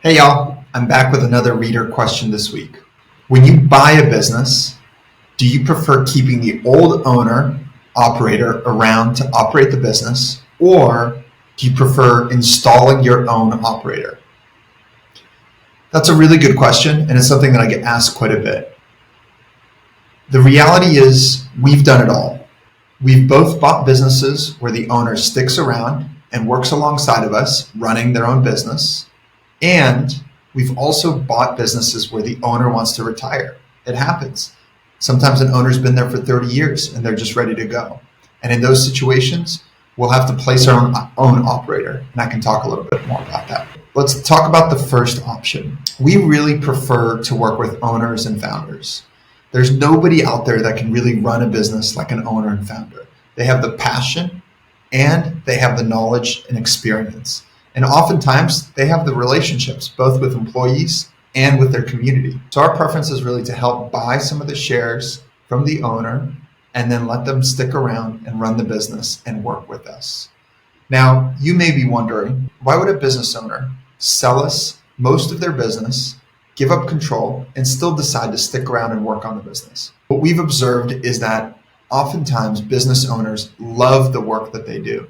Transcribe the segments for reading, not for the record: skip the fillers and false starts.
Hey y'all, I'm back with another reader question this week. When you buy a business, do you prefer keeping the old owner, operator around to operate the business, or do you prefer installing your own operator? That's a really good question, and it's something that I get asked quite a bit. The reality is, we've done it all. We've both bought businesses where the owner sticks around and works alongside of us, running their own business. And we've also bought businesses where the owner wants to retire. It happens. Sometimes an owner's been there for 30 years and they're just ready to go. And in those situations, we'll have to place our own operator. And I can talk a little bit more about that. Let's talk about the first option. We really prefer to work with owners and founders. There's nobody out there that can really run a business like an owner and founder. They have the passion and they have the knowledge and experience. And oftentimes they have the relationships both with employees and with their community. So our preference is really to help buy some of the shares from the owner and then let them stick around and run the business and work with us. Now, you may be wondering, why would a business owner sell us most of their business, give up control, and still decide to stick around and work on the business? What we've observed is that oftentimes business owners love the work that they do.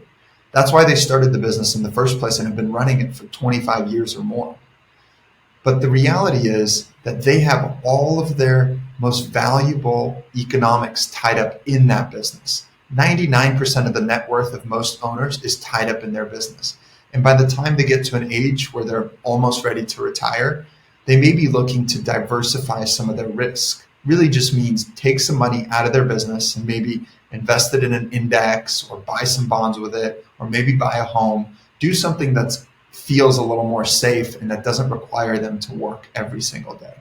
That's why they started the business in the first place and have been running it for 25 years or more. But the reality is that they have all of their most valuable economics tied up in that business. 99% of the net worth of most owners is tied up in their business. And by the time they get to an age where they're almost ready to retire, they may be looking to diversify some of their risk. Really just means take some money out of their business and maybe invest it in an index or buy some bonds with it, or maybe buy a home, do something that feels a little more safe and that doesn't require them to work every single day.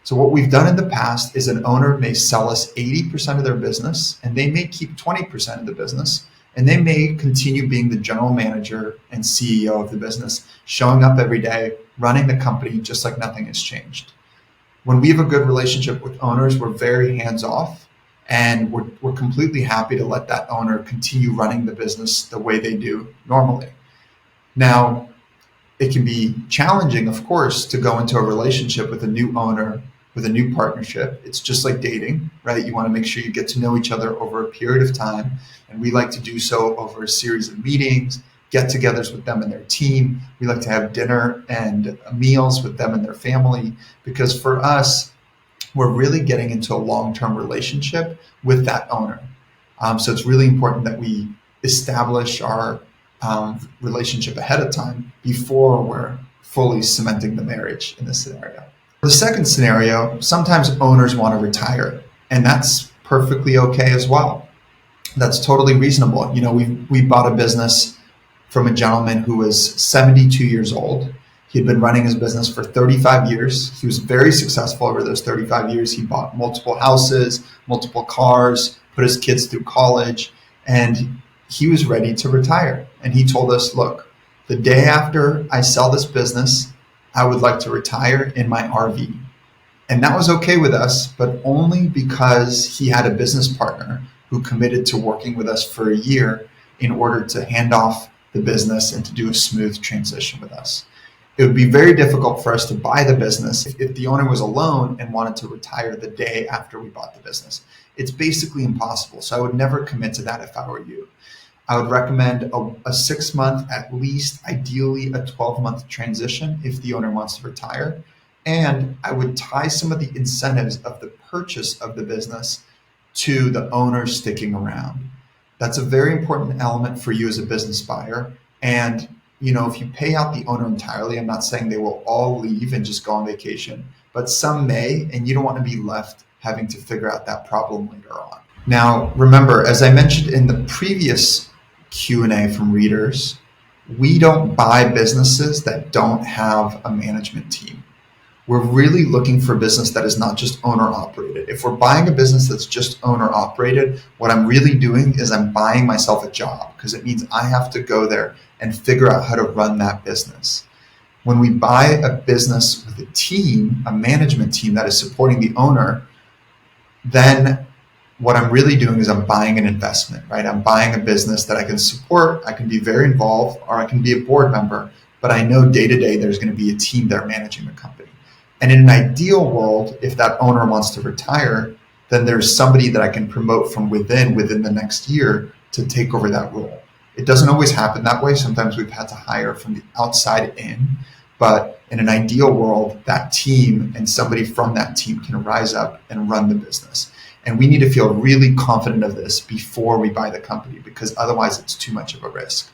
So what we've done in the past is an owner may sell us 80% of their business and they may keep 20% of the business, and they may continue being the general manager and CEO of the business, showing up every day, running the company just like nothing has changed. When we have a good relationship with owners, we're very hands-off, and we're completely happy to let that owner continue running the business the way they do normally. Now, it can be challenging, of course, to go into a relationship with a new owner, with a new partnership. It's just like dating, right? You want to make sure you get to know each other over a period of time. And we like to do so over a series of meetings, get-togethers with them and their team. We like to have dinner and meals with them and their family, because for us, we're really getting into a long-term relationship with that owner. So it's really important that we establish our relationship ahead of time before we're fully cementing the marriage in this scenario. The second scenario, sometimes owners want to retire, and that's perfectly okay as well. That's totally reasonable. You know, we bought a business from a gentleman who was 72 years old. He had been running his business for 35 years. He was very successful over those 35 years. He bought multiple houses, multiple cars, put his kids through college, and he was ready to retire. And he told us, look, the day after I sell this business, I would like to retire in my RV. And that was okay with us, but only because he had a business partner who committed to working with us for a year in order to hand off the business and to do a smooth transition with us. It would be very difficult for us to buy the business if the owner was alone and wanted to retire the day after we bought the business. It's basically impossible. So I would never commit to that if I were you. I would recommend a 6-month, at least, ideally a 12-month transition if the owner wants to retire. And I would tie some of the incentives of the purchase of the business to the owner sticking around. That's a very important element for you as a business buyer. And you know, if you pay out the owner entirely, I'm not saying they will all leave and just go on vacation, but some may, and you don't want to be left having to figure out that problem later on. Now, remember, as I mentioned in the previous Q&A from readers, we don't buy businesses that don't have a management team. We're really looking for a business that is not just owner operated. If we're buying a business that's just owner operated, what I'm really doing is I'm buying myself a job, because it means I have to go there and figure out how to run that business. When we buy a business with a team, a management team that is supporting the owner, then what I'm really doing is I'm buying an investment, right? I'm buying a business that I can support, I can be very involved, or I can be a board member, but I know day to day there's going to be a team there managing the company. And in an ideal world, if that owner wants to retire, then there's somebody that I can promote from within the next year to take over that role. It doesn't always happen that way. Sometimes we've had to hire from the outside in, but in an ideal world, that team and somebody from that team can rise up and run the business. And we need to feel really confident of this before we buy the company, because otherwise it's too much of a risk.